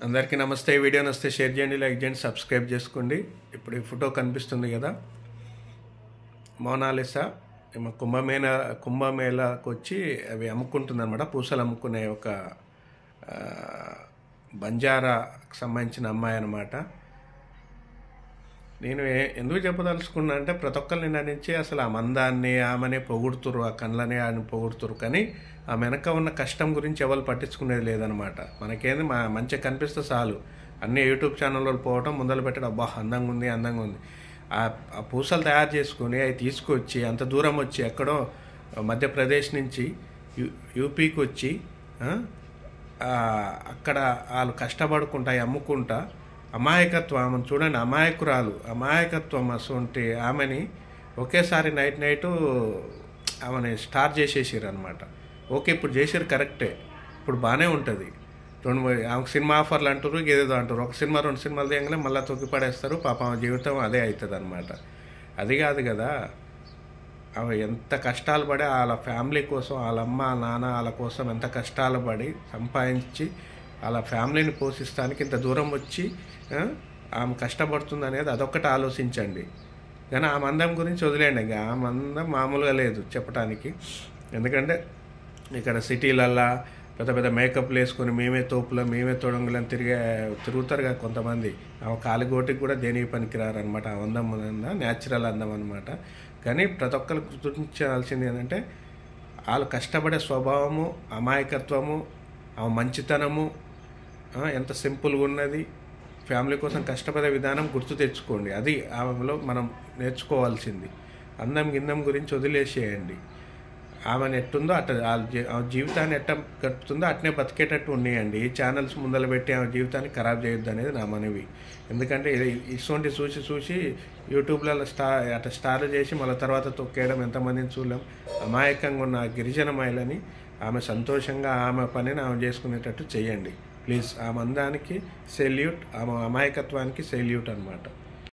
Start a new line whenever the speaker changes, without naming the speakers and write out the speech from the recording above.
అందరికీ నమస్తే. ఈ వీడియో నచ్చితే షేర్ చేయండి, లైక్ చేయండి, సబ్స్క్రైబ్ చేసుకోండి. ఇప్పుడు ఈ ఫోటో కనిపిస్తుంది కదా, మోనాలిసా ఏమో కుంభమేళాకు వచ్చి అవి అమ్ముకుంటుంది అనమాట. పూసలు అమ్ముకునే ఒక బంజారాకు సంబంధించిన అమ్మాయి అనమాట. నేను ఎందుకు చెప్పదలుచుకున్నా అంటే, ప్రతి ఒక్కరిని నిందించి అసలు ఆ మందాన్ని ఆమెనే పొగుడుతురు, ఆ కళ్ళనే ఆయన పొగుడుతురు, కానీ ఆ వెనక ఉన్న కష్టం గురించి ఎవరు పట్టించుకునేది లేదనమాట. మనకేంది మంచిగా కనిపిస్తే చాలు, అన్ని యూట్యూబ్ ఛానల్లో పోవటం మొదలు పెట్టడం, అబ్బా అందంగా ఉంది అందంగా ఉంది. ఆ పూసలు తయారు చేసుకొని అవి తీసుకొచ్చి అంత దూరం వచ్చి ఎక్కడో మధ్యప్రదేశ్ నుంచి యూపీకి వచ్చి అక్కడ వాళ్ళు కష్టపడుకుంటా అమ్ముకుంటా, అమాయకత్వం ఆమెను చూడండి, అమాయకత్వం అసంటి ఆమెని ఒకేసారి నైట్ ఆమెని స్టార్ట్ చేసేసారు అనమాట. ఓకే, ఇప్పుడు చేసారు కరెక్టే, ఇప్పుడు బాగానే ఉంటుంది. ఆమెకు సినిమా ఆఫర్లు అంటారు, ఏదేదో అంటారు. ఒక సినిమా 2 సినిమాలు తీయగానే మళ్ళీ తొక్కిపడేస్తారు. పాప ఆమె జీవితం అదే అవుతుంది అనమాట. అది కాదు కదా, ఆమె ఎంత కష్టాలు పడి వాళ్ళ ఫ్యామిలీ కోసం, వాళ్ళ అమ్మ నాన్న వాళ్ళ కోసం ఎంత కష్టాలు పడి సంపాదించి వాళ్ళ ఫ్యామిలీని పోషిస్తానికి ఇంత దూరం వచ్చి ఆమె కష్టపడుతుంది అనేది అదొక్కటి ఆలోచించండి. కానీ ఆ మందం గురించి వదిలేండి, ఇంకా ఆ మందం మామూలుగా లేదు చెప్పడానికి. ఎందుకంటే ఇక్కడ సిటీలల్లో పెద్ద పెద్ద మేకప్లు వేసుకొని మేమే తోపులో మేమే తొడంగులని తిరుగుతారు కదా కొంతమంది. ఆ కాలిగోటికి కూడా దేనికి పనికిరారనమాట. ఆ అందం న్యాచురల్ అందం అనమాట. కానీ ప్రతి ఒక్కరికి గుర్తించాల్సింది ఏంటంటే, వాళ్ళు కష్టపడే స్వభావము, అమాయకత్వము, ఆ మంచితనము, ఎంత సింపుల్గా ఉన్నది, ఫ్యామిలీ కోసం కష్టపడే విధానం గుర్తు తెచ్చుకోండి. అది ఆమెలో మనం నేర్చుకోవాల్సింది. అందం గురించి వదిలేసేయండి. ఆమెను ఎట్టుందో ఆమె జీవితాన్ని ఎట్ట గడుపుతుందో అట్నే బతికేటట్టు ఉన్నాయండి. ఈ ఛానల్స్ ముందర పెట్టి ఆమె జీవితాన్ని ఖరాబ్ చేయొద్దు అనేది నా మనవి. ఎందుకంటే ఇటువంటి చూసి యూట్యూబ్లలో స్టార్ చేసి మళ్ళీ తర్వాత తొక్కేయడం ఎంతమందిని చూడలేం. అమాయకంగా ఉన్న గిరిజన మహిళని ఆమె సంతోషంగా ఆమె పనిని ఆమె చేసుకునేటట్టు చేయండి ప్లీజ్. ఆమె అందానికి సెల్యూట్, ఆమె అమాయకత్వానికి సెల్యూట్ అనమాట.